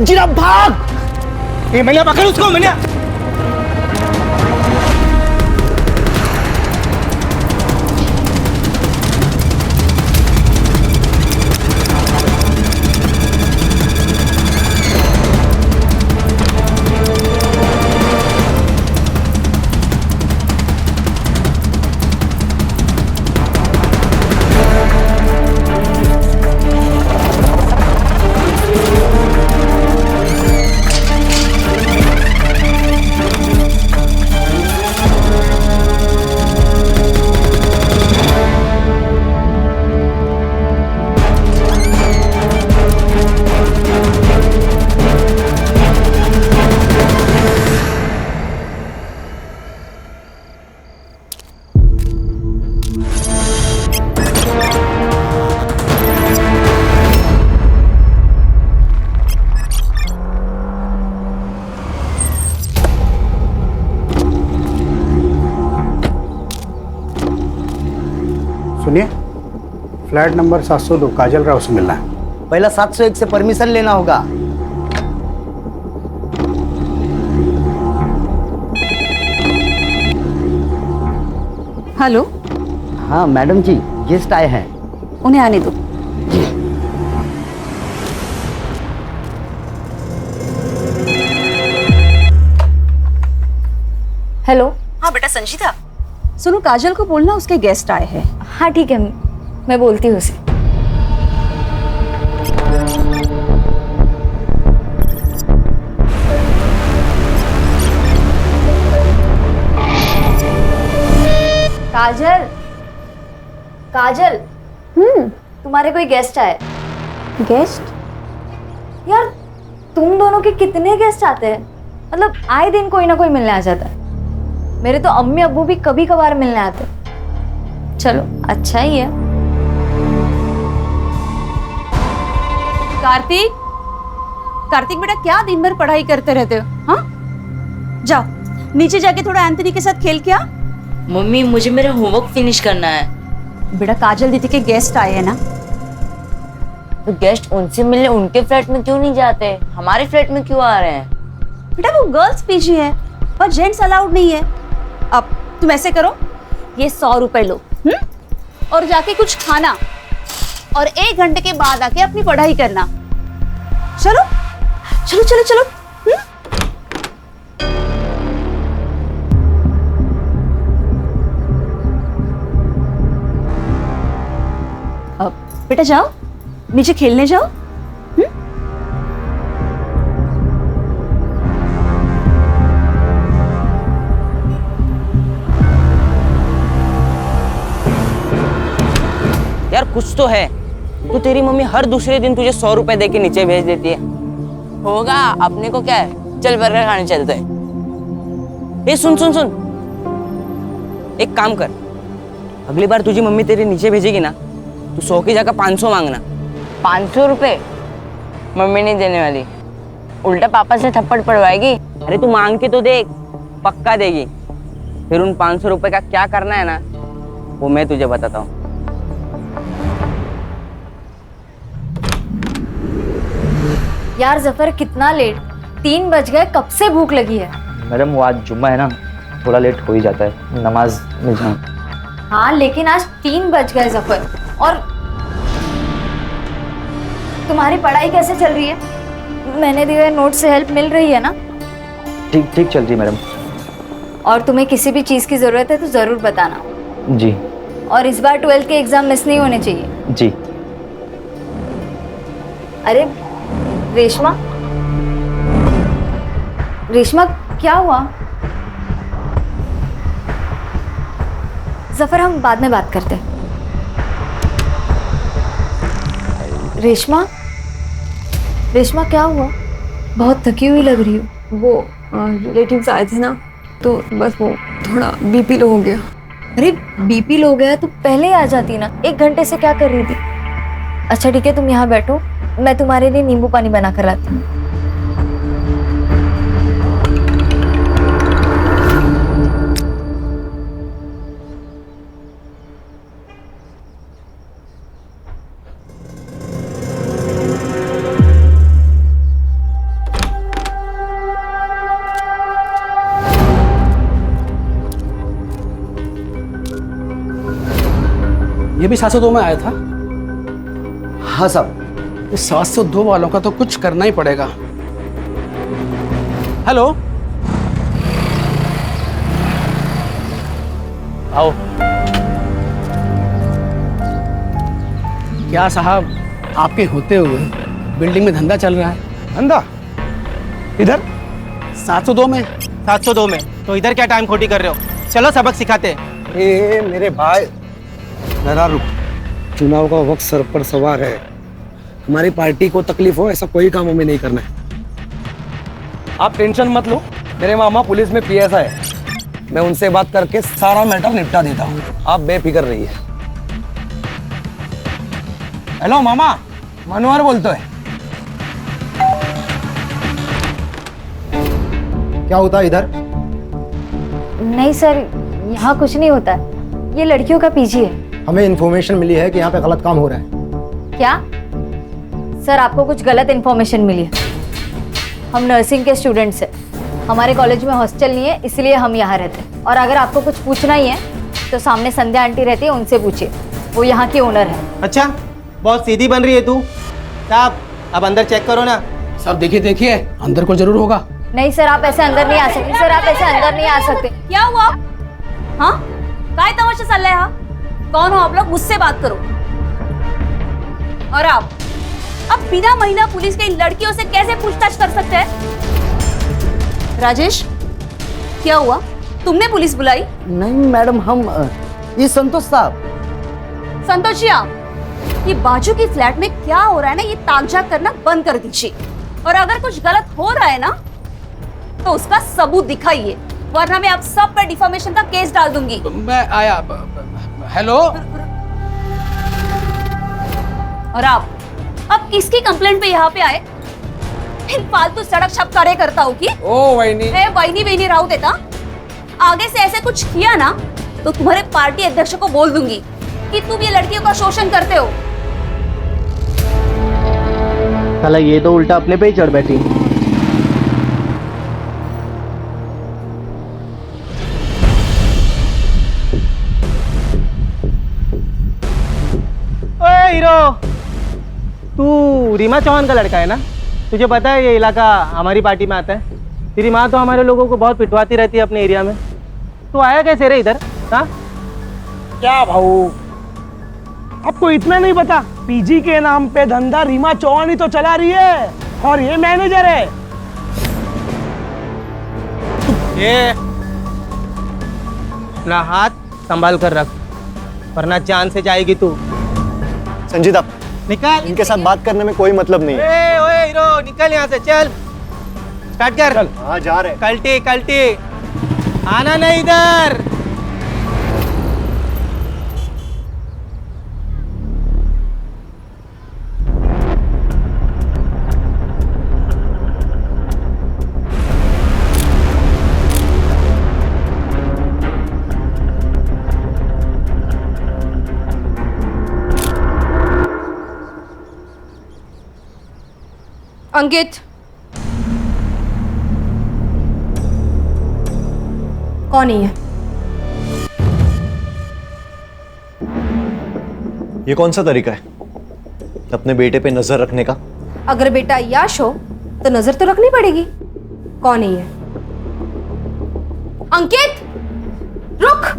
जीरा भाग। ये मैंने पकड़ उसको, मैंने। सुनिए, फ्लैट नंबर 702 काजल राव से मिलना है। पहला 701 से परमिशन लेना होगा। हेलो। हाँ मैडम जी, गेस्ट आए हैं। उन्हें आने दो। हेलो। हाँ बेटा संजीता, सुनो काजल को बोलना उसके गेस्ट आए हैं। हाँ ठीक है, मैं बोलती हूँ उसे। काजल, काजल। तुम्हारे कोई गेस्ट आए। गेस्ट? यार तुम दोनों के कितने गेस्ट आते हैं? मतलब आए दिन कोई ना कोई मिलने आ जाता है। मेरे तो अम्मी अब्बू भी कभी कभार मिलने आते। चलो अच्छा ही है। कार्तिक, कार्तिक बेटा क्या दिन भर पढ़ाई करते रहते हो? हाँ, जाओ नीचे जाके थोड़ा एंथनी के साथ खेल के आ। मम्मी मुझे मेरा होमवर्क फिनिश करना है। बेटा काजल दीदी के गेस्ट आए हैं ना। तो गेस्ट उनसे मिलने उनके फ्लैट में क्यों नहीं जाते, हमारे फ्लैट में क्यों आ रहे हैं? बेटा वो गर्ल्स पीजी है और जेंट्स अलाउड नहीं है। अब तुम ऐसे करो, ये 100 रुपए लो और जाके कुछ खाना और 1 घंटे के बाद आके अपनी पढ़ाई करना। चलो चलो चलो चलो। अब बेटा जाओ नीचे खेलने जाओ। यार कुछ तो है। तो तेरी मम्मी हर दूसरे दिन तुझे 100 रुपए दे के नीचे भेज देती है। होगा, अपने को क्या है, चल बर्गर खाने चलते हैं। ए सुन सुन सुन, एक काम कर, अगली बार तुझी मम्मी तेरे नीचे भेजेगी ना, तू 100 की जगह 500 मांगना। 500 रुपए मम्मी नहीं देने वाली, उल्टा पापा से थप्पड़ पड़वाएगी। अरे तू मांग के तो देख, पक्का देगी। फिर उन 500 रुपए का क्या करना है ना, वो मैं तुझे बताता हूँ। यार जफर कितना लेट, 3 बज गए, कब से भूख लगी है। मैडम वो आज जुम्मा है ना, थोड़ा लेट हो ही जाता है, नमाज में जाऊँ। हाँ लेकिन आज 3 बज गए जफर। और तुम्हारी पढ़ाई कैसे चल रही है? मैंने दिए हुए नोट से हेल्प मिल रही है ना? ठीक ठीक चल रही मैडम। और तुम्हें किसी भी चीज़ की ज़रूरत है तो ज़रूर बताना। जी। और इस बार 12th के एग्ज़ाम मिस नहीं होने चाहिए। जी। अरे रेशमा, रेशमा क्या हुआ? जफर हम बाद में बात करते हैं। रेशमा, रेशमा क्या हुआ? बहुत थकी हुई लग रही हो। वो रिलेटिव्स आए थे ना, तो बस वो थोड़ा बीपी लो हो गया। अरे बीपी लो गया तो पहले ही आ जाती ना, 1 घंटे से क्या कर रही थी? अच्छा ठीक है, तुम यहाँ बैठो, मैं तुम्हारे लिए नींबू पानी बना कर लाती हूँ। ये भी 702 में आया था। हाँ साहब। इस 702 वालों का तो कुछ करना ही पड़ेगा। हेलो, आओ। क्या साहब, आपके होते हुए बिल्डिंग में धंधा चल रहा है? धंधा इधर 702 में। 702 में तो इधर क्या टाइम खोटी कर रहे हो? चलो सबक सिखाते। ए मेरे भाई, जरा रुक। चुनाव का वक्त सर पर सवार है। हमारी पार्टी को तकलीफ हो ऐसा कोई काम हमें नहीं करना है। आप टेंशन मत लो, मेरे मामा पुलिस में पीएसआई है। मैं उनसे बात करके सारा मैटर निपटा देता हूँ, आप बेफिक्र रहिए। हेलो मामा, मनोहर बोलते है। क्या होता है इधर? नहीं सर, यहाँ कुछ नहीं होता है। ये लड़कियों का पीजी है। हमें इन्फॉर्मेशन मिली है कि यहाँ पे गलत काम हो रहा है। क्या सर, आपको कुछ गलत इन्फॉर्मेशन मिली है? हम नर्सिंग के स्टूडेंट्स हैं। हमारे कॉलेज में हॉस्टल नहीं है, इसलिए हम यहाँ रहते हैं। और अगर आपको कुछ पूछना ही है तो सामने संध्या आंटी रहती है, उनसे पूछिए, वो यहाँ की ओनर है। अच्छा, बहुत सीधी बन रही है तू। साहब अब अंदर चेक करो ना। सब देखिए देखिए, अंदर को जरूर होगा। नहीं सर, आप ऐसे अंदर नहीं आ सकते। सर आप ऐसे अंदर नहीं आ सकते। क्या हुआ? हाँ, काय तमाशा चल रहा है? हाँ, कौन हो आप लोग? मुझसे बात करो। और आप अब बिना महिला पुलिस के इन लड़कियों से कैसे पूछताछ कर सकते हैं? राजेश, क्या हुआ? तुमने पुलिस बुलाई? नहीं मैडम, हम ये संतोष साहब। संतोषिया, ये बाजू की फ्लैट में क्या हो रहा है ना, ये ताकझाक करना बंद कर दीजिए। और अगर कुछ गलत हो रहा है ना तो उसका सबूत दिखाइए, वरना मैं आप सब पर डिफॉर्मेशन का केस डाल दूंगी। मैं आया। हेलो। और आप अब किसकी कंप्लेंट पे यहाँ पे आए? इन फालतू सड़क छप करे करता हूँ कि? ओ वहीनी। वहीनी वहीनी राहू देता। आगे से ऐसे कुछ किया ना तो तुम्हारे पार्टी अध्यक्ष को बोल दूंगी कि तुम ये लड़कियों का शोषण करते हो। साला ये तो उल्टा अपने पे ही चढ़ बैठी। ओए हीरो, तू रीमा चौहान का लड़का है ना? तुझे पता है ये इलाका हमारी पार्टी में आता है। तेरी माँ तो हमारे लोगों को बहुत पिटवाती रहती है अपने एरिया में। तू आया कैसे रे इधर? हाँ, क्या भाऊ, आपको इतना नहीं पता? पीजी के नाम पे धंधा रीमा चौहान ही तो चला रही है, और ये मैनेजर है। ये ना हाथ संभाल कर रख, वरना जान से जाएगी तू। संजीदा, निकल। इनके साथ बात करने में कोई मतलब नहीं है। ओए हीरो, निकल यहाँ से, चल स्टार्ट कर। हाँ जा रहे हैं। कल्टी कल्टी, आना नहीं इधर। अंकित, कौन ही है? ये कौन सा तरीका है अपने बेटे पे नजर रखने का? अगर बेटा याश हो तो नजर तो रखनी पड़ेगी। कौन ही है? अंकित, रुक।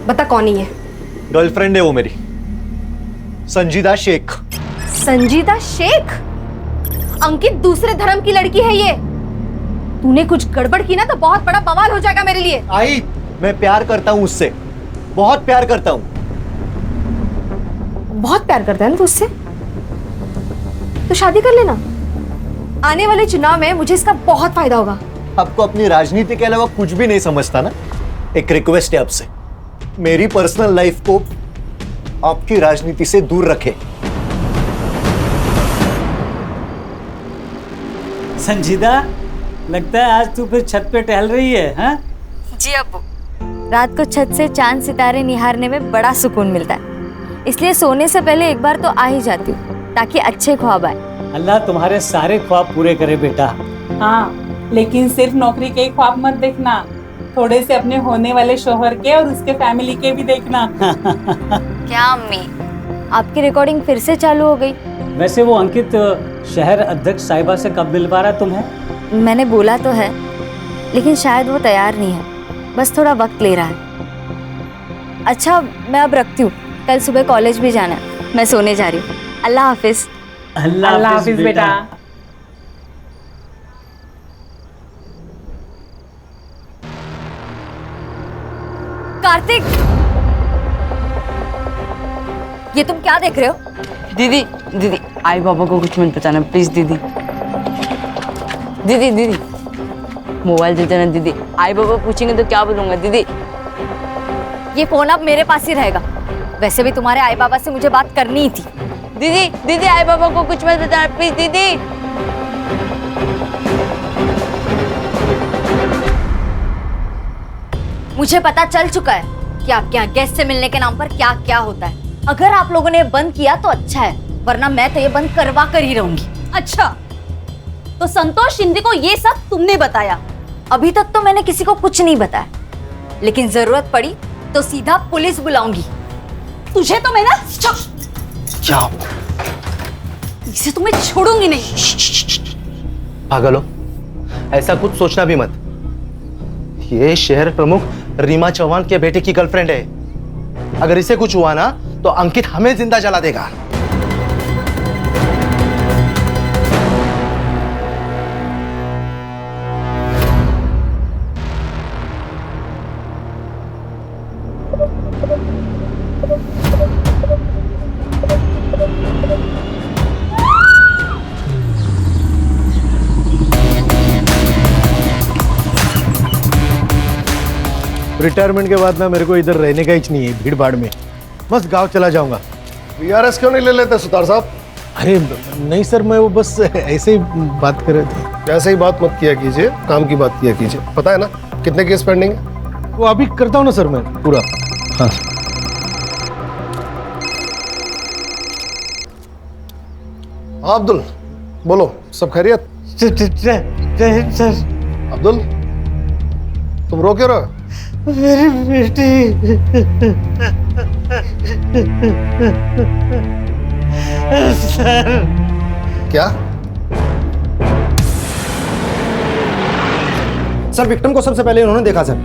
बता कौन ही है? गर्लफ्रेंड है वो मेरी, संजीदा शेख। संजीदा शेख? अंकित, दूसरे धर्म की लड़की है ये। तूने कुछ गड़बड़ की ना तो बहुत बड़ा बवाल हो जाएगा मेरे लिए। आई, मैं प्यार करता हूँ उससे, बहुत प्यार करता हूँ। बहुत प्यार करता है ना तू उससे? तो शादी कर लेना। आने वाले चुनाव में मुझे इसका बहुत फायदा होगा। आपको अपनी राजनीति के अलावा कुछ भी नहीं समझता ना? एक रिक्वेस्ट है आपसे, मेरी पर्सनल लाइफ को आपकी राजनीति से दूर रखे। संजीदा, लगता है आज तू फिर छत पे टहल रही है, हाँ? जी अब्बू, रात को छत से चांद सितारे निहारने में बड़ा सुकून मिलता है, इसलिए सोने से पहले एक बार तो आ ही जाती हूँ ताकि अच्छे ख्वाब आए। अल्लाह तुम्हारे सारे ख्वाब पूरे करे बेटा। हाँ, लेकिन सिर्फ नौकरी के ख्वाब मत देखना, थोड़े से अपने होने वाले शोहर के और उसके फैमिली के भी देखना। क्या अम्मी, आपकी रिकॉर्डिंग फिर से चालू हो गई? वैसे वो अंकित शहर अध्यक्ष साहिबा से कब मिलवा रहा है तुम्हें? मैंने बोला तो है, लेकिन शायद वो तैयार नहीं है, बस थोड़ा वक्त ले रहा है। अच्छा, मैं अब रखती हूँ, कल सुबह कॉलेज भी जाना है, मैं सोने जा रही हूँ। अल्लाह हाफिज। अल्लाह हाफिज बेटा। कार्तिक, ये तुम क्या देख रहे हो? दीदी दीदी आई बाबा को कुछ मत बताना प्लीज दीदी। दीदी दीदी मोबाइल दे देना दीदी, आई बाबा पूछेंगे तो क्या बोलूंगा दीदी? ये फोन अब मेरे पास ही रहेगा। वैसे भी तुम्हारे आई बाबा से मुझे बात करनी ही थी। दीदी दीदी आई बाबा को कुछ मत बताना प्लीज दीदी। मुझे पता चल चुका है कि आपके यहाँ गेस्ट से मिलने के नाम पर क्या क्या होता है। अगर आप लोगों ने बंद किया तो अच्छा है, वरना मैं तो ये बंद करवा कर ही रहूंगी। अच्छा, तो संतोष शिंदे को ये सब तुमने बताया? अभी तक तो मैंने किसी को कुछ नहीं बताया, लेकिन जरूरत पड़ी तो सीधा पुलिस बुलाऊंगी। तुझे तो मैं ना क्या इसे तो मैं छोड़ूंगी नहीं। पागल हो, ऐसा कुछ सोचना भी मत। ये शहर प्रमुख रीमा चौहान के बेटे की गर्लफ्रेंड है। अगर इसे कुछ हुआ ना तो अंकित हमें जिंदा जला देगा। रिटायरमेंट के बाद ना मेरे को इधर रहने का ही नहीं है, भीड़ भाड़ में बस गांव चला जाऊंगा। वीआरएस क्यों नहीं ले लेते सुतार साहब? अरे नहीं सर, मैं वो बस ऐसे ही बात कर रहे थे। ऐसे ही बात मत किया कीजिए, काम की बात किया कीजिए। पता है ना कितने केस पेंडिंग है? वो अभी करता हूँ ना सर मैं पूरा। हाँ हाँ अब्दुल बोलो, सब खैरियत? सर अब्दुल तुम रो क्यों रहे? मेरी बेटी सर। क्या? सर विक्टिम को सबसे पहले उन्होंने देखा सर।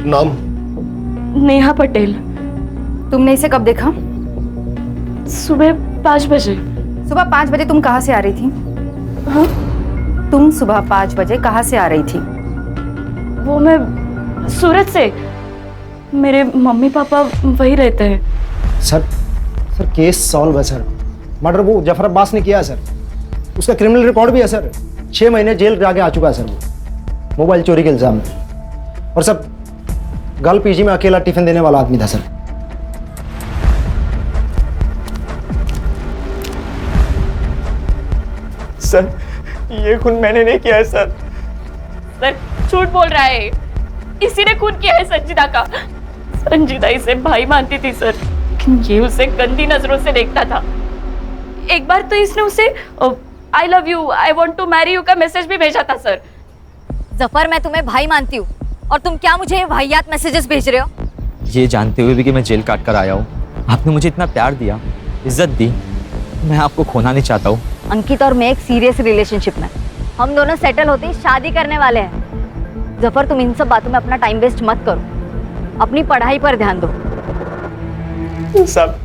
नाम? नेहा पटेल। तुमने इसे कब देखा? सुबह 5 बजे। सुबह 5 बजे तुम कहाँ से आ रही थी? हाँ? तुम सुबह 5 बजे कहाँ से आ रही थी? वो मैं सूरत से। मेरे मम्मी पापा वही रहते हैं। सर केस सॉल्व है सर। मर्डर वो जफर अब्बास ने किया है सर। उसका क्रिमिनल रिकॉर्ड भी है सर। 6 महीने जेल जाके आ चुका है सर वो, मोबाइल चोरी के इल्जाम में। और सर गर्ल पीजी में अकेला टिफिन देने वाला आदमी था सर। सर ये खून मैंने नहीं किया है सर। सर झूठ बोल रहा है, इसी ने खून किया है संजीदा का। संजीदा इसे भाई मानती थी सर, लेकिन ये उसे गंदी नजरों से देखता था। एक बार तो इसने उसे I love you, I want to marry you का मैसेज भी भेजा था सर। जफर, मैं तुम्हें भाई मानती हूँ और तुम क्या मुझे वाहियात मैसेजेस भेज रहे हो? ये जानते हुए भी कि मैं जेल काट कर आया हूँ, आपने मुझे इतना प्यार दिया, इज्जत दी, मैं आपको खोना नहीं चाहता हूँ। अंकित और मैं एक सीरियस रिलेशनशिप में, हम दोनों सेटल होते ही शादी करने वाले हैं। जफर, तुम इन सब बातों में अपना टाइम वेस्ट मत करो, अपनी पढ़ाई पर ध्यान दो। सब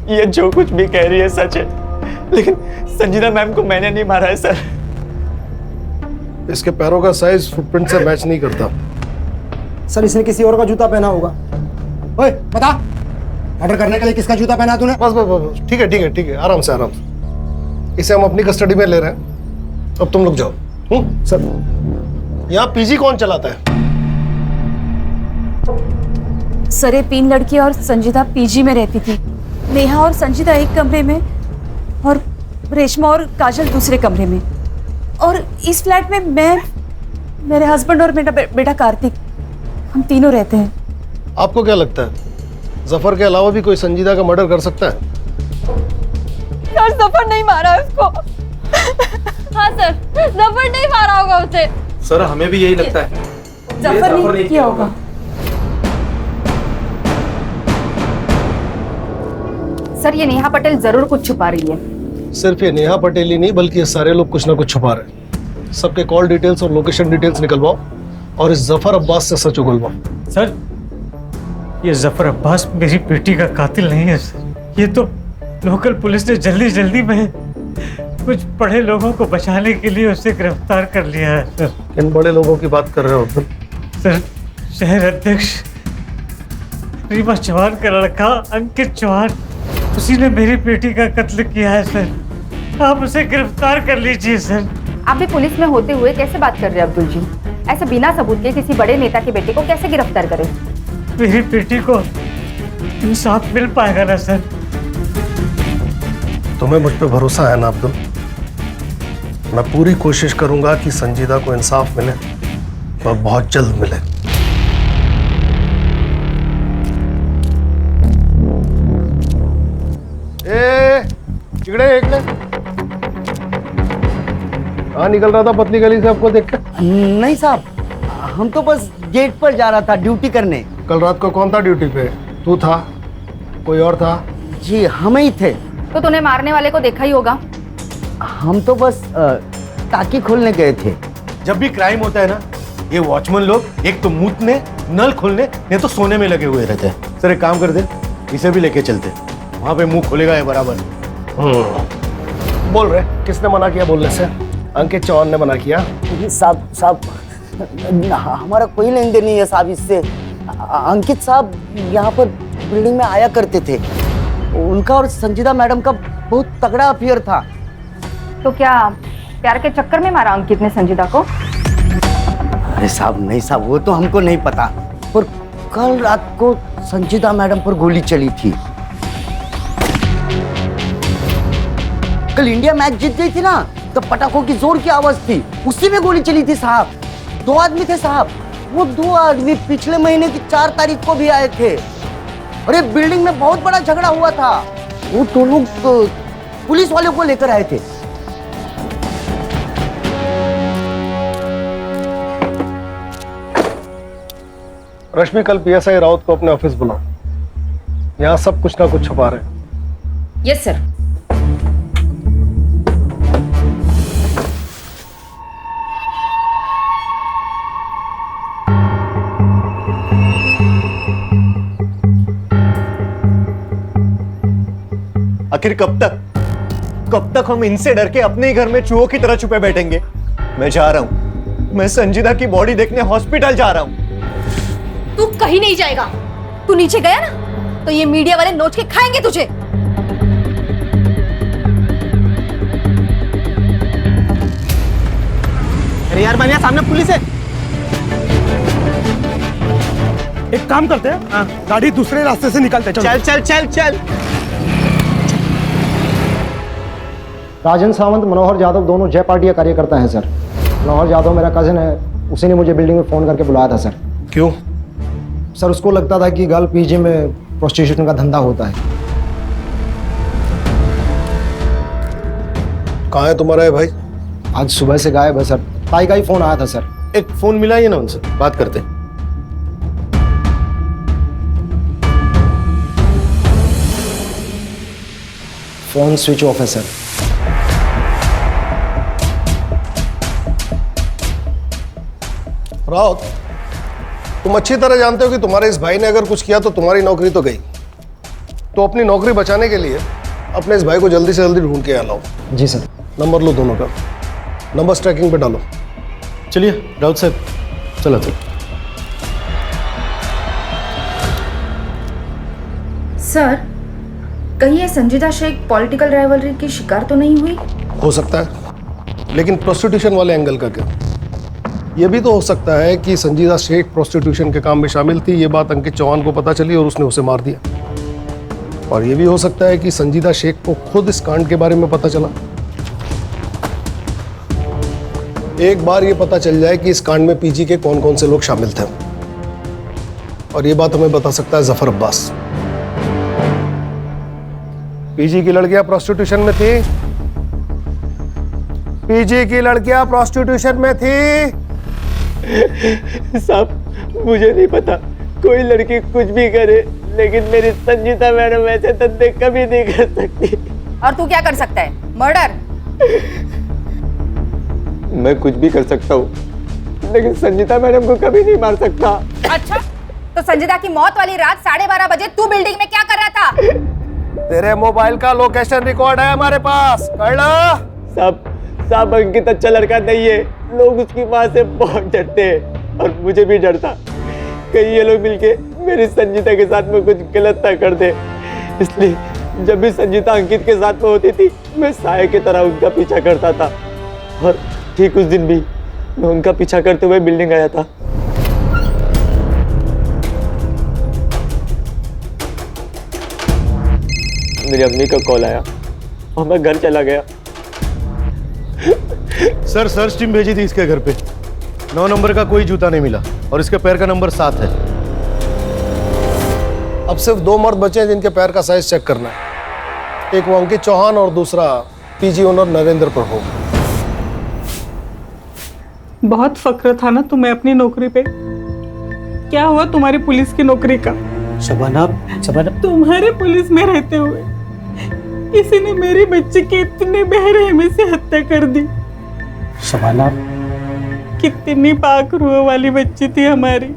ये जो कुछ भी कह रही है सच है, लेकिन संजीदा मैम को मैंने नहीं मारा है सर। इसके पैरों का साइज फुटप्रिंट से मैच नहीं करता। सर इसने किसी और का जूता पहना होगा। ओए बता, मर्डर करने के लिए किसका जूता पहना तूने? बस बस बस, ठीक है ठीक है ठीक है, आराम से आराम से। इसे हम अपनी कस्टडी में ले रहे हैं, अब तुम लोग जाओ। सर यहाँ पीजी कौन चलाता है? सर ये 3 लड़की और संजीदा पीजी में रहती थी। नेहा और संजीदा एक कमरे में और रेशमा और काजल दूसरे कमरे में। और इस फ्लैट में मैं, मेरे हस्बैंड और मेरा बेटा कार्तिक, हम तीनों रहते हैं। आपको क्या लगता है जफर के अलावा भी कोई संजीदा का मर्डर कर सकता है? सर जफर नहीं मारा उसको। हाँ सर, जफर नहीं मारा होगा उसे। सर हमें भी यही लगता है। जफर नहीं किया होगा। सर ये नेहा पटेल जरूर कुछ छुपा रही है। सिर्फ ये नेहा पटेल ही नहीं बल्कि ये सारे लोग कुछ ना कुछ छुपा रहे हैं। सबके कॉल डिटेल्स और लोकेशन डिटेल्स निकलवाओ और इस जफर अब्बास से सच उगलवाओ। सर ये जफर अब्बास मेरी बेटी का कातिल नहीं है सर। ये तो लोकल पुलिस ने जल्दी जल्दी में कुछ बड़े लोगों को बचाने के लिए उसे गिरफ्तार कर लिया है सर। किन बड़े लोगों की बात कर रहे हो अब्दुल? सर शहर अध्यक्ष रीमा चौहान का लड़का अंकित चौहान, उसी ने मेरी बेटी का कत्ल किया है सर। आप उसे गिरफ्तार कर लीजिए सर। आप भी पुलिस में होते हुए कैसे बात कर रहे हैं अब्दुल जी? ऐसे बिना सबूत के किसी बड़े नेता के बेटे को कैसे गिरफ्तार करें? मेरी बेटी को इंसाफ मिल पाएगा ना सर? तुम्हें मुझ पे भरोसा है ना अब्दुल? मैं पूरी कोशिश करूंगा कि संजीदा को इंसाफ मिले और बहुत जल्द मिले। इकड़े कहाँ निकल रहा था पतली गली से आपको देखकर? नहीं साहब, हम तो बस गेट पर जा रहा था ड्यूटी करने। कल रात को कौन था ड्यूटी पे? तू था? कोई और था? जी हम ही थे। तो तूने मारने वाले को देखा ही होगा। हम तो बस टाकी खोलने गए थे। जब भी क्राइम होता है ना, ये वॉचमैन लोग एक तो मूतने, नल खोलने, नहीं तो सोने में लगे हुए रहते हैं। सर एक काम कर दे, इसे भी लेके चलते, वहां पे मुंह खोलेगा ये बराबर। बोल रहे किसने मना किया बोलने से? अंकित चौहान ने मना किया? साहब हमारा कोई लेन देन नहीं है साहब इससे। अंकित साहब यहाँ पर बिल्डिंग में आया करते थे। उनका और संजीदा मैडम का बहुत तगड़ा अफेयर था। तो क्या प्यार के चक्कर में मारा अंकित ने संजीदा को? अरे साहब नहीं साहब, वो तो हमको नहीं पता, पर कल रात को संजीदा मैडम पर गोली चली थी। कल इंडिया मैच जीत गई थी ना, तो पटाखों की जोर की आवाज थी, उसी में गोली चली थी साहब। 2 आदमी थे साहब। वो 2 आदमी पिछले महीने की 4 तारीख को भी आए थे और ये बिल्डिंग में बहुत बड़ा झगड़ा हुआ था। वो दोनों पुलिस वालों को लेकर आए थे। रश्मि कल पीएसआई राउत को अपने ऑफिस बुलाओ। यहाँ सब कुछ ना कुछ छुपा रहे हैं। Yes sir. आखिर कब तक हम इनसे डर के अपने ही घर में चूहों की तरह छुपे बैठेंगे? मैं जा रहा हूं, मैं संजीदा की बॉडी देखने हॉस्पिटल जा रहा हूं। तू कहीं नहीं जाएगा। तू नीचे गया ना तो ये मीडिया वाले नोच के खाएंगे तुझे। अरे यार बनिया, सामने पुलिस है। एक काम करते हैं, गाड़ी दूसरे रास्ते से निकालते हैं। चल चल चल चल। राजन सावंत, मनोहर यादव दोनों जय पार्टी का कार्यकर्ता हैं सर। मनोहर यादव मेरा कजिन है, उसी ने मुझे बिल्डिंग में फ़ोन करके बुलाया था सर। क्यों? सर उसको लगता था कि गर्ल पीजी में प्रोस्टिट्यूशन का धंधा होता है। कहाँ है तुम्हारा है भाई? आज सुबह से गायब है सर। ताई का ही फ़ोन आया था सर। एक फोन मिला ही ना उनसे, बात करते। फ़ोन स्विच ऑफ है सर। राउत, तुम अच्छी तरह जानते हो कि तुम्हारे इस भाई ने अगर कुछ किया तो तुम्हारी नौकरी तो गई। तो अपनी नौकरी बचाने के लिए अपने इस भाई को जल्दी से जल्दी ढूंढ के यहाँ लाओ। जी सर। नंबर लो दोनों का, नंबर ट्रैकिंग पे डालो। चलिए राउत साहब, चलो चलो। सर कहीं ये संजीदा शेख पॉलिटिकल राइवलरी की शिकार तो नहीं हुई? हो सकता है, लेकिन प्रोस्टिट्यूशन वाले एंगल का क्या? ये भी तो हो सकता है कि संजीदा शेख प्रोस्टिट्यूशन के काम में शामिल थी, ये बात अंकित चौहान को पता चली और उसने उसे मार दिया। और ये भी हो सकता है कि संजीदा शेख को खुद इस कांड के बारे में पता चला। एक बार ये पता चल जाए कि इस कांड में पीजी के कौन कौन से लोग शामिल थे, और ये बात हमें बता सकता है जफर अब्बास। पीजी की लड़कियां प्रोस्टिट्यूशन में थी। पीजी की लड़कियां प्रोस्टिट्यूशन में थी। साहब मुझे नहीं पता, कोई लड़की कुछ भी करे लेकिन मेरी संजीता मैडम ऐसे धंधे कभी नहीं कर सकती। और तू क्या कर सकता है? मर्डर? मैं कुछ भी कर सकता हूँ लेकिन संजीता मैडम को कभी नहीं मार सकता। अच्छा, तो संजीता की मौत वाली रात 12:30 बजे तू बिल्डिंग में क्या कर रहा था? तेरे मोबाइल का लोकेशन रिकॉर्ड है हमारे पास, साहब अंकित अच्छा लड़का नहीं है, लोग उसकी माँ से बहुत डरते हैं और मुझे भी डरता, कहीं ये लोग मिलके मेरी संजीता के साथ में कुछ गलत ना कर दे। इसलिए जब भी संजीता अंकित के साथ में होती थी मैं साये की तरह उनका पीछा करता था और ठीक उस दिन भी मैं उनका पीछा करते हुए बिल्डिंग आया था। मेरी अम्मी का कॉल आया और मैं घर चला गया। सर सर्च टीम भेजी थी इसके घर पे, 9 नंबर का कोई जूता नहीं मिला और इसके पैर का नंबर 7 है। अब सिर्फ 2 मर्द बचे हैं जिनके पैर का साइज चेक करना है। एक वो अंकित चौहान और दूसरा पीजी ओनर नरेंद्र प्रभु। बहुत फक्र था ना तुम्हें अपनी नौकरी पे, क्या हुआ तुम्हारी पुलिस की नौकरी का? शबाना, तुम्हारे पुलिस में रहते हुए किसी ने मेरी बच्ची की इतने बेरहमी से हत्या कर दी। शबाना, कितनी पाक रूह वाली बच्ची थी हमारी।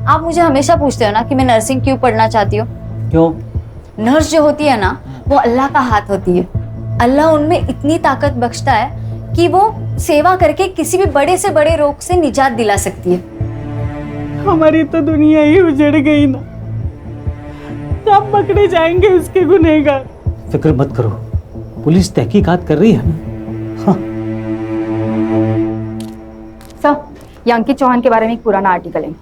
आप मुझे हमेशा पूछते हो ना कि मैं नर्सिंग क्यों पढ़ना चाहती हूँ। क्यों? नर्स जो होती है ना वो अल्लाह का हाथ होती है। अल्लाह उनमें इतनी ताकत बख्शता है कि वो सेवा करके किसी भी बड़े से बड़े रोग से निजात दिला सकती है। हमारी तो दुनिया ही उजड़ गई ना, कब पकड़े जाएंगे उसके गुनहगार? फिक्र मत करो, पुलिस तहकीकात कर रही है ना। सर, ये अंकित चौहान के बारे में एक पुराना आर्टिकल है।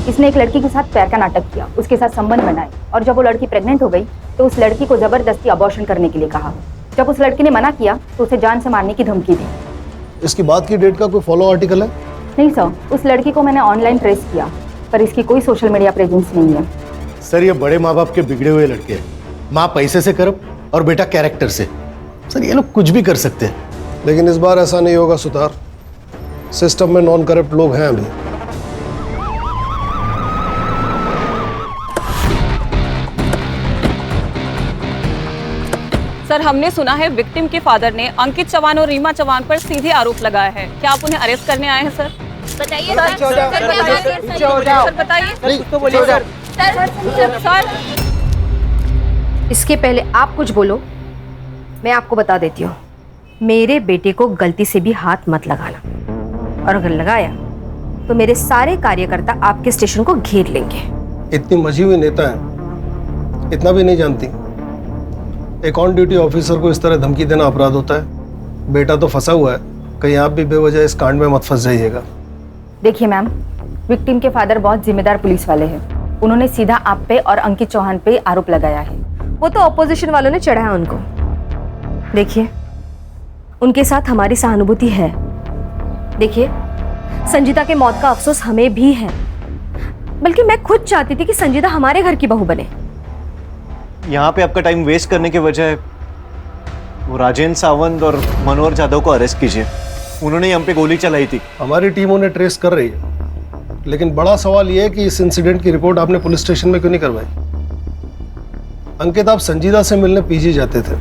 इसने एक लड़की के साथ प्यार का नाटक किया, उसके साथ संबंध बनाए और जब वो लड़की प्रेग्नेंट हो गई तो उस लड़की को जबरदस्ती अबॉर्शन करने के लिए कहा। जब उस लड़की ने मना किया तो उसे जान से मारने की धमकी दी। इसकी बात की डेट का कोई फॉलो आर्टिकल है? नहीं सर, उस लड़की को मैंने ऑनलाइन ट्रेस किया पर इसकी कोई सोशल मीडिया प्रेजेंस नहीं है। सर ये बड़े माँ बाप के बिगड़े हुए लड़के हैं, माँ पैसे से करप्ट और बेटा कैरेक्टर से। सर ये लोग कुछ भी कर सकते हैं। लेकिन इस बार ऐसा नहीं होगा सुतार, सिस्टम में नॉन करप्ट लोग हैं अभी। सर हमने सुना है विक्टिम के फादर ने अंकित चौहान और रीमा चौहान पर सीधे आरोप लगाया है, क्या आप उन्हें अरेस्ट करने आए हैं सर? बताइए सर, बताइए तो बोलिए सर। सर इसके पहले आप कुछ बोलो, मैं आपको बता देती हूँ, मेरे बेटे को गलती से भी हाथ मत लगाना और अगर लगाया तो मेरे सारे कार्यकर्ता आपके स्टेशन को घेर लेंगे। इतनी मजी हुई नेता है, इतना भी नहीं जानती। एक ऑन ड्यूटी ऑफिसर को इस तरह धमकी देना अपराध होता है। बेटा तो फंसा हुआ है, कहीं आप भी बेवजह इस कांड में मत फंस जाइएगा। देखिए मैम, विक्टिम के फादर बहुत जिम्मेदार पुलिस वाले हैं। उन्होंने सीधा आप पे और अंकित चौहान पे आरोप लगाया है। वो तो ऑपोजिशन वालों ने चढ़ाया उनको। देखिए, उनके साथ हमारी सहानुभूति है। देखिए, संजीता के मौत का अफसोस हमें भी है, बल्कि मैं खुद चाहती थी कि संजीता हमारे घर की बहू बने। यहाँ पे आपका टाइम वेस्ट करने के बजाय वो राजेंद्र सावंत और मनोहर जाधव को अरेस्ट कीजिए, उन्होंने हम पे गोली चलाई थी। हमारी टीम उन्हें ट्रेस कर रही है, लेकिन बड़ा सवाल यह है कि इस इंसिडेंट की रिपोर्ट आपने पुलिस स्टेशन में क्यों नहीं करवाई? अंकित, आप संजीदा से मिलने पीजी जाते थे,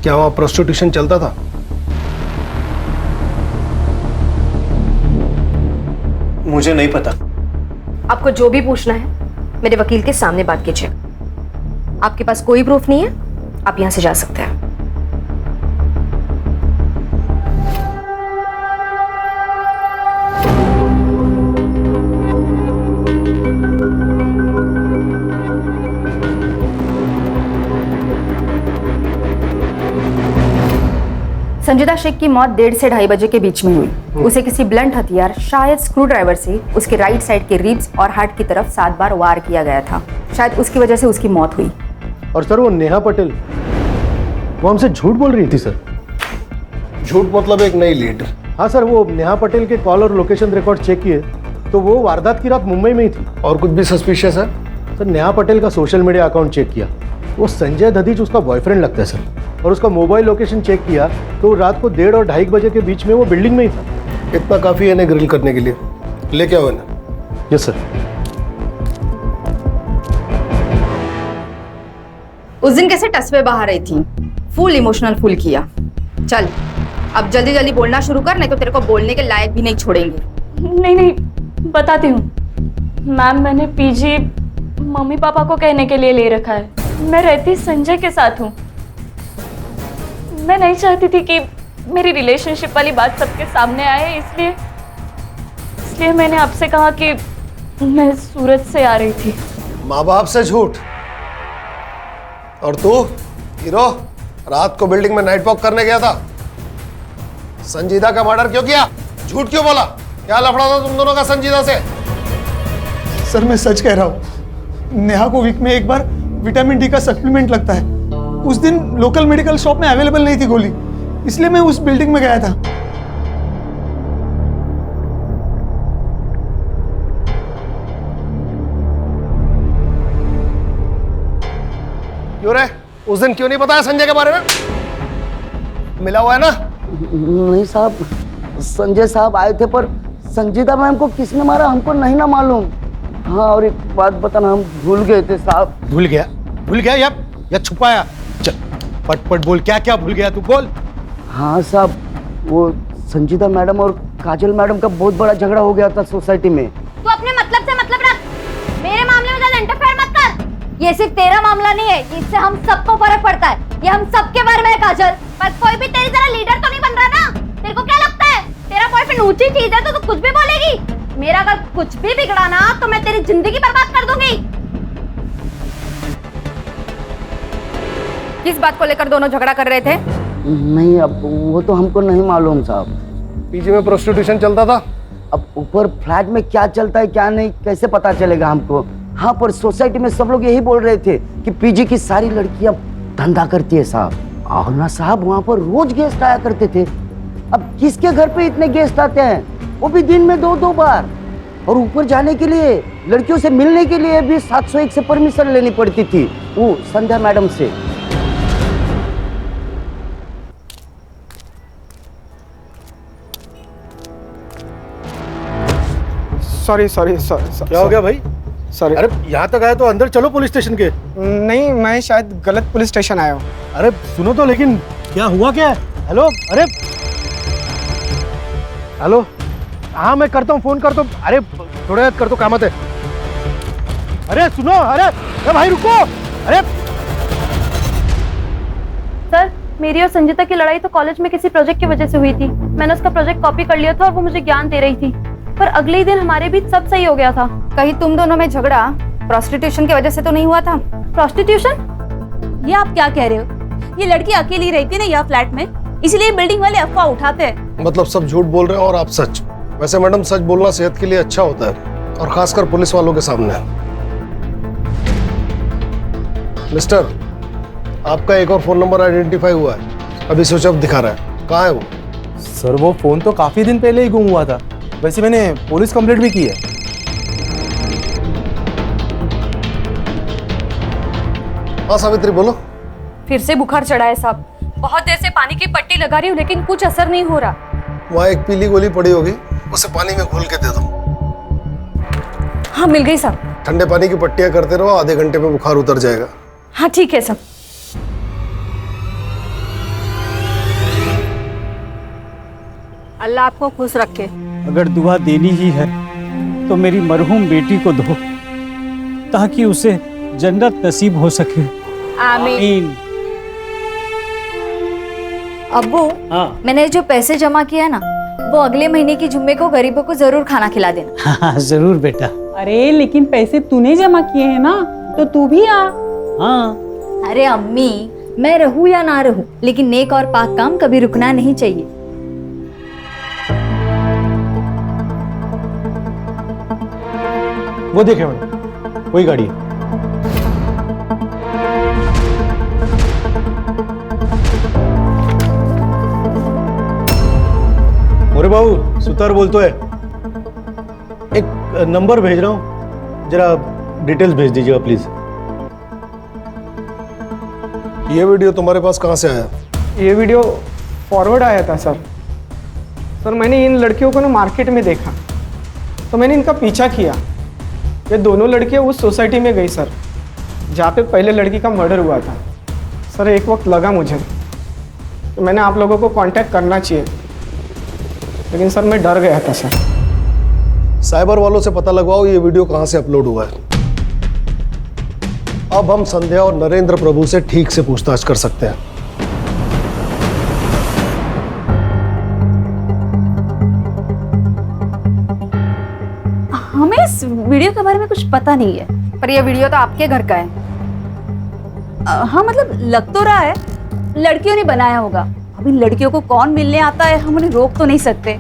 क्या वहां प्रोस्टिट्यूशन चलता था? मुझे नहीं पता। आपको जो भी पूछना है मेरे वकील के सामने बात कीजिए। आपके पास कोई प्रूफ नहीं है, आप यहां से जा सकते हैं। संजीदा शेख की मौत 1:30 से 2:30 बजे के बीच में हुई। उसे किसी ब्लंट हथियार, शायद स्क्रू ड्राइवर से उसके राइट साइड के रिब्स और हार्ट की तरफ 7 बार वार किया गया था। शायद उसकी वजह से उसकी मौत हुई। और सर वो नेहा पटेल, वो हमसे झूठ बोल रही थी सर। झूठ मतलब एक नई लीड? हाँ सर, वो नेहा पटेल के कॉल और लोकेशन रिकॉर्ड चेक किए तो वो वारदात की रात मुंबई में ही थी। और कुछ भी सस्पिशियस है? सर नेहा पटेल का सोशल मीडिया अकाउंट चेक किया, वो संजय दधीच उसका बॉयफ्रेंड लगता है सर। और उसका मोबाइल लोकेशन चेक किया तो रात को 1:30 और 2:30 बजे के बीच में वो बिल्डिंग में ही था। इतना काफी है इन्हें ग्रिल करने के लिए। लेके आओ इन्हें। Yes sir. उस दिन कैसे टसवे बहा रही थी, फुल इमोशनल फुल किया। चल अब जल्दी जल्दी बोलना शुरू कर, नहीं तो तेरे को बोलने के लायक भी नहीं छोड़ेंगे। नहीं नहीं, बताती हूँ मैम। मैंने पीजी मम्मी पापा को कहने के लिए ले रखा है। मैं रहती संजय के साथ हूँ। मैं नहीं चाहती थी कि मेरी रिलेशनशिप वाली बात सबके सामने आए, इसलिए मैंने आपसे कहा कि मैं सूरत से आ रही थी। माँ बाप से झूठ, और तू हीरो रात को बिल्डिंग में नाइट वॉक करने गया था। संजीदा का मर्डर क्यों किया? झूठ क्यों बोला? क्या लफड़ा था तुम दोनों का संजीदा से? सर मैं सच कह रहा हूँ। नेहा को वीक में एक बार विटामिन डी का सप्लीमेंट लगता है। उस दिन लोकल मेडिकल शॉप में अवेलेबल नहीं थी गोली, इसलिए मैं उस बिल्डिंग में गया था। क्यों रे? उस दिन क्यों नहीं बताया संजय के बारे में? मिला हुआ है ना? नहीं साहब, संजय साहब आए थे पर संजीदा मैम को किसने मारा हमको नहीं ना मालूम। हाँ और एक बात बताना, हम भूल गए थे साहब। भूल गया या छुपाया? चल पट बोल, क्या क्या भूल गया तू, बोल। हाँ साहब, वो संजीदा मैडम और काजल मैडम का बहुत बड़ा झगड़ा हो गया था सोसाइटी में। तू अपने मतलब से मतलब रख, मेरे मामले में ज्यादा इंटरफेयर मत कर। ये सिर्फ तेरा मामला नहीं है, इससे हम सबको फर्क पड़ता है। ये हम सबके बारे में है काजल। पर कोई भी तेरी तरह लीडर तो नहीं बन रहा ना। तेरे को क्या लगता है तेरा बॉयफ्रेंड ऊंची चीज है तो तू कुछ भी बोलेगी? मेरा अगर कुछ भी बिगड़ा ना तो मैं तेरी जिंदगी बर्बाद कर दूंगी। किस बात को लेकर दोनों झगड़ा कर रहे थे? नहीं अब वो तो हमको नहीं मालूम साहब। पीजी में प्रोस्टिट्यूशन चलता था। अब ऊपर फ्लैट में क्या चलता है क्या नहीं कैसे पता चलेगा हमको। हाँ पर सोसाइटी में सब लोग यही बोल रहे थे कि पीजी की सारी लड़कियां धंधा करती है साहब। और ना साहब वहाँ पर रोज गेस्ट आया करते थे। अब किसके घर पे इतने गेस्ट आते हैं, वो भी दिन में 2-2 बार। और ऊपर जाने के लिए लड़कियों से मिलने के लिए भी 701 से परमिशन लेनी पड़ती थी, वो संध्या मैडम से। सॉरी। क्या हो गया भाई? सॉरी। अरे यहाँ तक आए तो अंदर चलो पुलिस स्टेशन के। नहीं, मैं शायद गलत पुलिस स्टेशन आया हूँ। अरे सुनो तो, लेकिन क्या हुआ क्या? हेलो, अरे हेलो, हाँ मैं करता हूँ, फोन करता हूँ। अरे थोड़ा याद कर दो, कामत है। अरे सुनो, अरे भाई रुको। अरे सर, मेरी और संजीता की लड़ाई तो कॉलेज में किसी प्रोजेक्ट की वजह से हुई थी। मैंने उसका प्रोजेक्ट कॉपी कर लिया था और वो मुझे ज्ञान दे रही थी, पर अगले ही दिन हमारे बीच सब सही हो गया था। कहीं तुम दोनों में झगड़ा प्रोस्टिट्यूशन की वजह से तो नहीं हुआ था? प्रोस्टिट्यूशन? ये आप क्या कह रहे हो? ये लड़की अकेली रहती ना यह फ्लैट में, इसलिए बिल्डिंग वाले अफवाह उठाते हैं। मतलब सब झूठ बोल रहे हैं और आप सच। वैसे मैडम सच बोलना सेहत के लिए अच्छा होता है, और खासकर पुलिस वालों के सामने। मिस्टर, आपका एक और फोन नंबर आइडेंटिफाई हुआ है, अभी स्विच ऑफ दिखा रहा है। कहाँ है वो? सर वो फोन तो काफी दिन पहले ही गुम हुआ था। वैसे मैंने पुलिस कंप्लेंट भी की है। हाँ सावित्री बोलो। फिर से बुखार चढ़ा है साहब। बहुत देर से पानी की पट्टी लगा रही हूँ लेकिन कुछ असर नहीं हो रहा। वहाँ एक पीली गोली पड़ी होगी, उसे पानी में घोल के दे दो। हाँ मिल गई साहब। ठंडे पानी की पट्टियां करते रहो, आधे घंटे में बुखार उतर जाएगा। हाँ ठीक है साहब। अल्लाह आपको खुश रखे। अगर दुआ देनी ही है तो मेरी मरहूम बेटी को दो, ताकि उसे जन्नत नसीब हो सके। आमीन। अब्बू, हाँ। मैंने जो पैसे जमा किया है ना, वो अगले महीने की जुम्मे को गरीबों को जरूर खाना खिला देना। हाँ जरूर बेटा। अरे लेकिन पैसे तूने जमा किए हैं ना, तो तू भी आ। हाँ। अरे अम्मी, मैं रहूं या ना रहूं, लेकिन नेक और पाक काम कभी रुकना नहीं चाहिए। वो देखे मैडम, वही गाड़ी है। अरे बाबू, सुतार बोलतो है। एक नंबर भेज रहा हूँ, जरा डिटेल्स भेज दीजिएगा प्लीज। ये वीडियो तुम्हारे पास कहाँ से आया? ये वीडियो फॉरवर्ड आया था सर। सर मैंने इन लड़कियों को ना मार्केट में देखा, तो मैंने इनका पीछा किया। ये दोनों लड़कियां उस सोसाइटी में गई सर, जहाँ पे पहले लड़की का मर्डर हुआ था। सर एक वक्त लगा मुझे कि मैंने आप लोगों को कांटेक्ट करना चाहिए, लेकिन सर मैं डर गया था सर। साइबर वालों से पता लगवाओ ये वीडियो कहाँ से अपलोड हुआ है। अब हम संध्या और नरेंद्र प्रभु से ठीक से पूछताछ कर सकते हैं। हमें इस वीडियो के बारे में कुछ पता नहीं है। पर ये वीडियो तो आपके घर का है। हाँ मतलब लग तो रहा है लड़कियों ने बनाया होगा। अभी लड़कियों को कौन मिलने आता है हम उन्हें रोक तो नहीं सकते,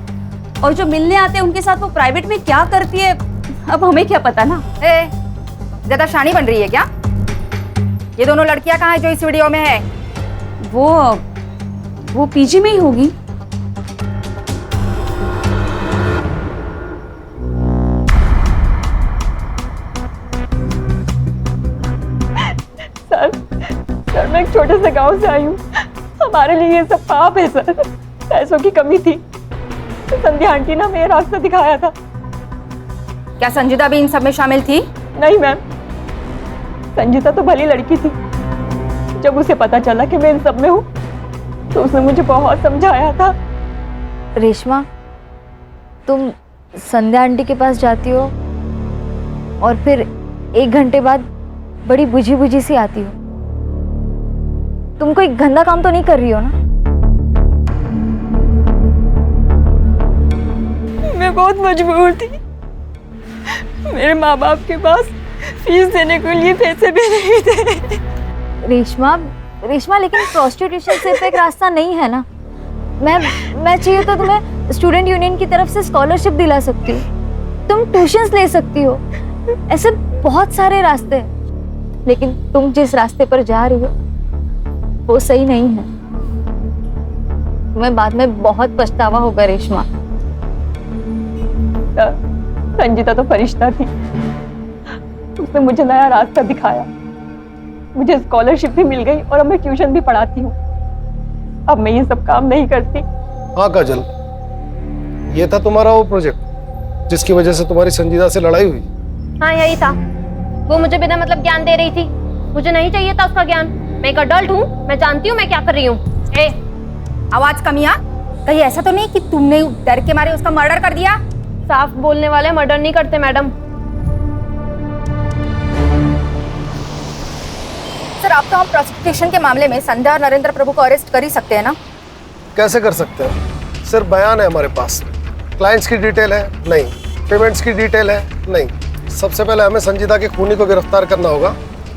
और जो मिलने आते हैं उनके साथ वो प्राइवेट में क्या करती है अब हमें क्या पता ना। ज्यादा शानी बन रही है क्या? ये दोनों लड़कियां कहाँ है जो इस वीडियो में है? वो पीजी में ही होगी। सर मैं एक छोटे से गांव से आई हूँ, हमारे लिए ये सब पाप है सर। पैसों की कमी थी, संध्या आंटी ने हमें रास्ता दिखाया था। क्या संजीदा भी इन सब में शामिल थी? नहीं मैम, संजीता तो भली लड़की थी। जब उसे पता चला कि मैं इन सब में हूँ तो उसने मुझे बहुत समझाया था। रेशमा, तुम संध्या आंटी के पास जाती हो और फिर 1 घंटे बाद बड़ी बुझी बुझी सी आती हो। तुम कोई गंदा काम तो नहीं कर रही हो ना? मैं बहुत मजबूर थी, मेरे माँ बाप के पास फीस देने के लिए पैसे भी नहीं थे। रेशमा लेकिन प्रोस्टिट्यूशन सिर्फ एक रास्ता नहीं है ना। मैं चाहिए तो तुम्हें स्टूडेंट यूनियन की तरफ से स्कॉलरशिप दिला सकती हूँ, तुम ट्यूशंस ले सकती हो, ऐसे बहुत सारे रास्ते हैं। लेकिन तुम जिस रास्ते पर जा रही हो वो सही नहीं है। तुम्हें बाद में बहुत पछतावा होगा रेशमा। संजीता तो फरिश्ता थी, उसने मुझे नया रास्ता दिखाया, मुझे स्कॉलरशिप भी मिल गई और अब मैं ट्यूशन भी पढ़ाती हूँ। अब मैं ये सब काम नहीं करती। हाँ काजल, ये था तुम्हारा वो प्रोजेक्ट जिसकी वजह से तुम्हारी संजीदा से लड़ाई हुई? हाँ यही था। वो मुझे बिना मतलब ज्ञान दे रही थी, मुझे नहीं चाहिए था उसका ज्ञान। मैं एक अडल्ट हूँ, मैं जानती हूँ मैं क्या कर रही हूँ। आवाज कमिया, कहीं ऐसा तो नहीं कि तुमने डर के मारे उसका मर्डर कर दिया? साफ बोलने वाले मर्डर नहीं करते मैडम। सर अब तो हम प्रोसिक्यूशन के मामले में संध्या और नरेंद्र प्रभु को अरेस्ट कर ही सकते हैं ना? कैसे कर सकते हैं? सिर्फ बयान है हमारे पास, क्लाइंट्स की डिटेल है नहीं, पेमेंट्स की डिटेल है नहीं। सबसे पहले हमें संजीदा के खूनी को गिरफ्तार करना होगा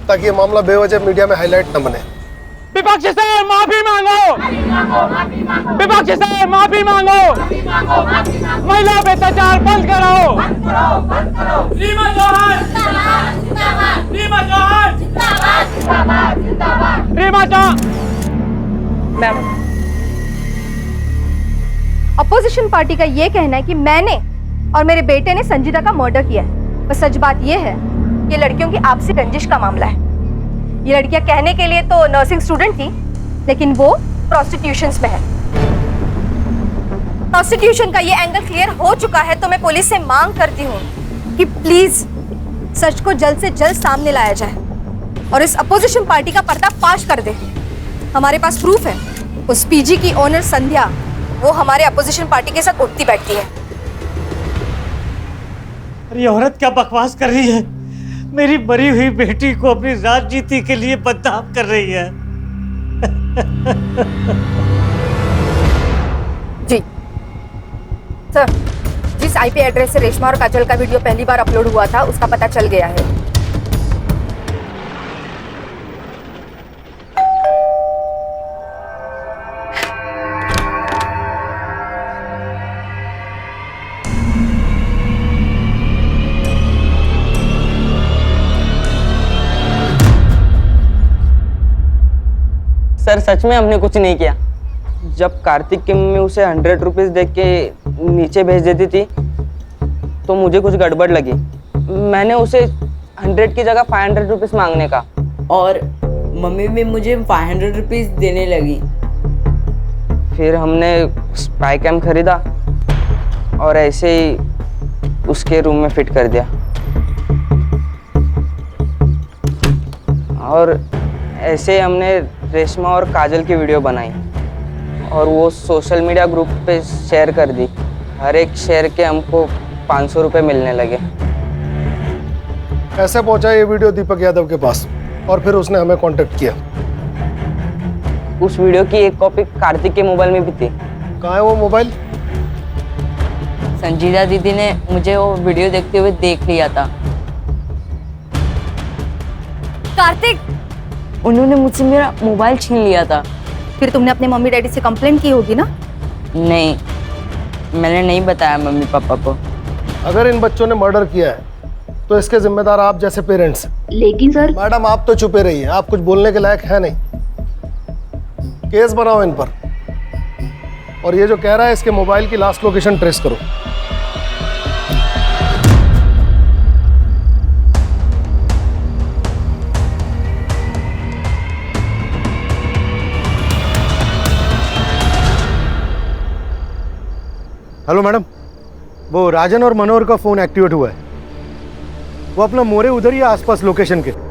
ताकि ये मामला बेवजह मीडिया में हाईलाइट न बने। विपक्ष से माफी मांगो, विपक्ष से माफी मांगो, महिला पे अत्याचार बंद करो। रीमा जौहर, रीमा जौहर, रीमा जौहर। अपोजिशन पार्टी का ये कहना है कि मैंने और मेरे बेटे ने संजीदा का मर्डर किया है। पर सच बात ये है ये लड़कियों की आपसी रंजिश का मामला है। ये लड़कियां कहने के लिए तो नर्सिंग स्टूडेंट थी, लेकिन वो प्रोस्टिट्यूशंस में है। प्रोस्टिट्यूशन का ये एंगल क्लियर हो चुका है, तो मैं पुलिस से मांग करती हूँ कि प्लीज सच को जल्द से जल्द सामने लाया जाए और इस अपोजिशन पार्टी का पर्दाफाश कर दे। हमारे पास प्रूफ है, उस पीजी की ओनर संध्या वो हमारे अपोजिशन पार्टी के साथ उठती बैठती है। ये औरत क्या बकवास कर रही है? मेरी मरी हुई बेटी को अपनी राजनीति के लिए बदनाम कर रही है। जी सर, जिस आईपी एड्रेस से रेशमा और काजल का वीडियो पहली बार अपलोड हुआ था उसका पता चल गया है। सर सच में हमने कुछ नहीं किया। जब कार्तिक की मम्मी उसे 100 रुपीज देख के नीचे भेज देती थी तो मुझे कुछ गड़बड़ लगी। मैंने उसे 100 की जगह 500 रुपीज मांगने का, और मम्मी भी मुझे 500 रुपीज देने लगी। फिर हमने स्पाई कैम खरीदा और ऐसे ही उसके रूम में फिट कर दिया। और ऐसे ही हमने रेशमा और काजल की वीडियो बनाई और वो सोशल मीडिया ग्रुप पे शेयर कर दी। हर एक शेयर के हमको 500 रुपये मिलने लगे। कैसे पहुंचा ये वीडियो दीपक यादव के पास और फिर उसने हमें कांटेक्ट किया? उस वीडियो की एक कॉपी कार्तिक के मोबाइल में भी थी। कहाँ है वो मोबाइल? संजीदा दीदी ने मुझे वो वीडियो देखते हुए देख लिया था। कार्तिक, उन्होंने मुझसे मेरा मोबाइल छीन लिया था। फिर तुमने अपने मम्मी डैडी से कंप्लेंट की होगी ना? नहीं, मैंने नहीं बताया मम्मी पापा को। अगर इन बच्चों ने मर्डर किया है तो इसके जिम्मेदार आप जैसे पेरेंट्स। लेकिन सर। मैडम आप तो चुपे रहिए, आप कुछ बोलने के लायक है नहीं। केस बनाओ इन पर। और ये जो कह रहा है इसके मोबाइल की लास्ट लोकेशन ट्रेस करो। हेलो मैडम, वो राजन और मनोहर का फोन एक्टिवेट हुआ है। वो अपना मोरे उधर ही है आसपास लोकेशन के।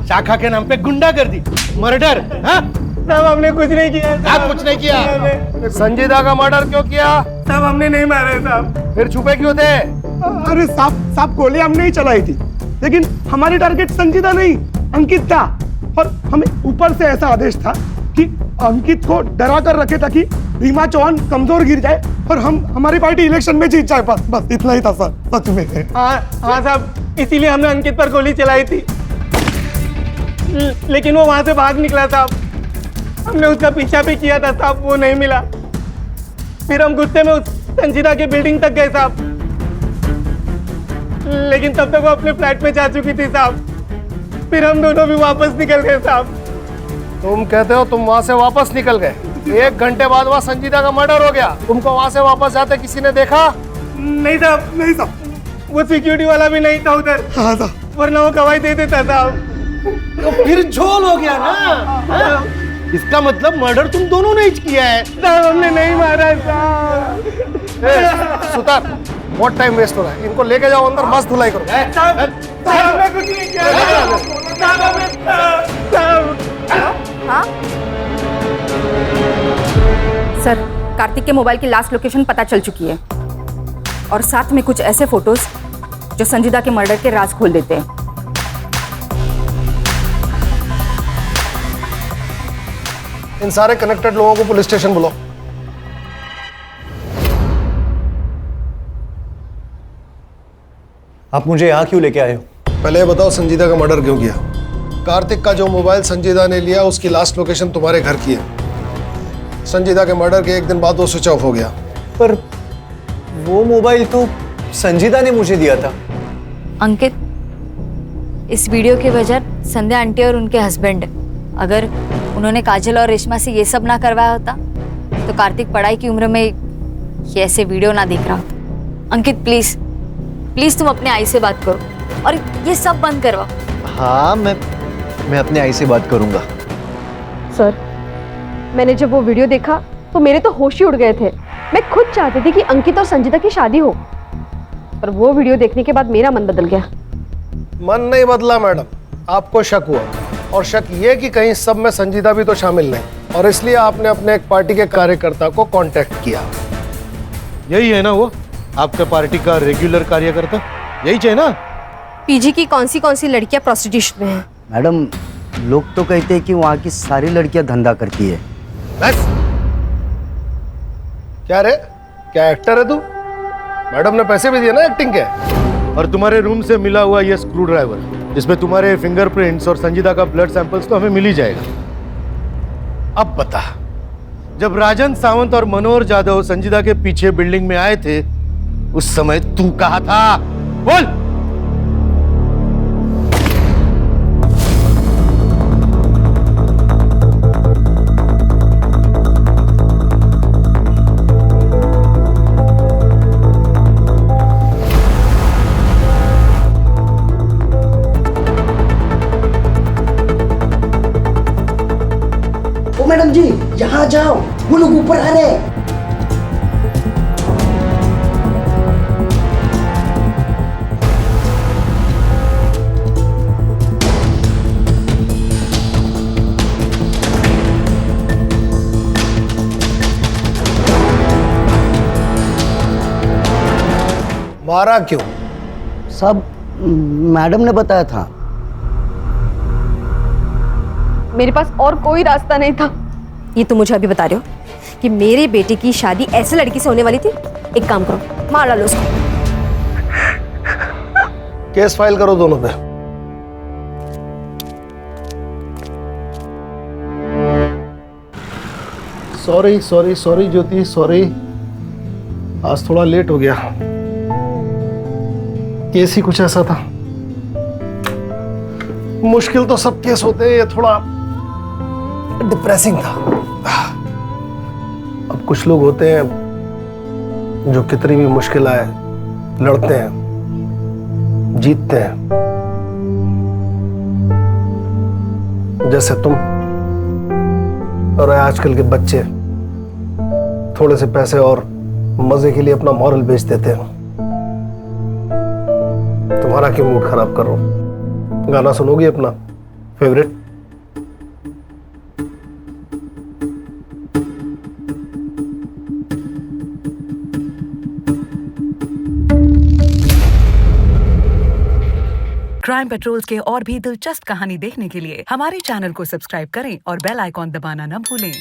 शाखा के नाम पे गुंडागर्दी, मर्डर। साहब हमने कुछ नहीं किया। आप कुछ नहीं किया? संजीदा का मर्डर क्यों किया? साहब हमने नहीं मारा है साहब। फिर छुपे क्यों थे? अरे साहब गोली हमने ही चलाई थी, लेकिन हमारी टारगेट संजीदा नहीं अंकित था। और हमें ऊपर से ऐसा आदेश था कि अंकित को डरा कर रखे ताकि रीमा चौहान कमजोर गिर जाए और हमारी पार्टी इलेक्शन में जीत जाए। बस इतना ही था सर, सच में। हाँ साहब, इसीलिए हमने अंकित पर गोली चलाई थी, लेकिन वो वहां से भाग निकला साहब। हमने उसका पीछा भी किया था साहब, वो नहीं मिला। फिर हम गुस्से में उस संजीदा की बिल्डिंग तक गए साहब, लेकिन तब तक वो अपने फ्लैट में जा चुकी थी साहब। फिर हम दोनों भी वापस निकल गए साहब। तुम कहते हो तुम वहां से वापस निकल गए? 1 घंटे बाद वहां संजीदा का मर्डर हो गया। तुमको वहां से वापस जाते किसी ने देखा? नहीं साहब, नहीं साहब। वो सिक्योरिटी वाला भी नहीं था उधर। हाँ साहब, वरना वो गवाही दे देता साहब। तो फिर झोल हो गया ना। इसका मतलब मर्डर तुम दोनों ने ही किया है। साहब हमने नहीं मारा साहब। सुतार, बहुत टाइम वेस्ट हो रहा है, इनको लेके जाओ अंदर, मस्त धुलाई करो। साहब हमने कुछ नहीं किया। साहब हाँ सर, कार्तिक के मोबाइल की लास्ट लोकेशन पता चल चुकी है और साथ में कुछ ऐसे फोटोज जो संजीदा के मर्डर के राज खोल देते हैं। इन सारे कनेक्टेड लोगों को पुलिस स्टेशन बुलाओ। आप मुझे यहाँ क्यों लेके आए हो? पहले ये बताओ संजीदा का मर्डर क्यों किया? कार्तिक का जो मोबाइल संजीदा ने लिया उसकी लास्ट लोकेशन तुम्हारे घर की है। संजीदा के मर्डर के 1 दिन बाद वो स्विच ऑफ हो गया। पर वो मोबाइल तो संजीदा ने मुझे दिया था। अंकित, इस वीडियो की वजह संध्या आंटी और उनके हस्बैंड है। अगर उन्होंने काजल और रेशमा से ये सब ना करवाया होता तो कार्तिक पढ़ाई की उम्र में ये ऐसे वीडियो ना देख रहा होता। अंकित प्लीज प्लीज तुम अपने आई से बात करो और ये सब बंद करवाओ। हाँ, मैं अपने आई से बात करूंगा। सर, मैंने जब वो वीडियो देखा तो मेरे तो होश ही उड़ गए थे। मैं खुद चाहती थी कि अंकित और संजीदा की शादी हो, पर वो वीडियो देखने के बाद मेरा मन बदल गया। मन नहीं बदला मैडम, आपको शक हुआ, और शक ये कि कहीं सब में संजीदा भी तो शामिल नहीं, और इसलिए आपने अपने एक पार्टी के कार्यकर्ता को कांटेक्ट किया। यही है ना वो आपका पार्टी का रेगुलर कार्यकर्ता? यही चाहिए ना? पीजी की कौन सी लड़कियां प्रोस्टिट्यूशन में हैं? मैडम, लोग तो कहते हैं कि वहाँ की सारी लड़कियां धंधा करती है। बस क्या रे, क्या एक्टर है तू? मैडम ने पैसे भी दिए ना एक्टिंग के। और तुम्हारे रूम से मिला हुआ ये स्क्रू ड्राइवर जिसमें तुम्हारे फिंगरप्रिंट्स और संजीदा का ब्लड सैंपल्स तो हमें मिल ही जाएगा। अब बता, जब राजन सावंत और मनोहर जाधव संजीदा के पीछे बिल्डिंग में आए थे उस समय तू कहाँ था? बोल। यहाँ आ जाओ, वो लोग ऊपर आ रहे हैं। मारा क्यों? सब मैडम ने बताया था। मेरे पास और कोई रास्ता नहीं था। ये तुम मुझे अभी बता रहे हो कि मेरे बेटे की शादी ऐसे लड़की से होने वाली थी? एक काम करो, मार डालो उसको। केस फाइल करो दोनों पे। सॉरी सॉरी सॉरी ज्योति, सॉरी, आज थोड़ा लेट हो गया। केस ही कुछ ऐसा था। मुश्किल तो सब केस होते हैं, ये थोड़ा डिप्रेसिंग था। अब कुछ लोग होते हैं जो कितनी भी मुश्किल आए लड़ते हैं, जीतते हैं, जैसे तुम। और आजकल के बच्चे थोड़े से पैसे और मजे के लिए अपना मॉरल बेच देते हैं। तुम्हारा क्यों मूड खराब कर रहा हूं? गाना सुनोगी अपना फेवरेट? क्राइम पेट्रोल्स के और भी दिलचस्प कहानी देखने के लिए हमारे चैनल को सब्सक्राइब करें और बेल आइकॉन दबाना न भूलें।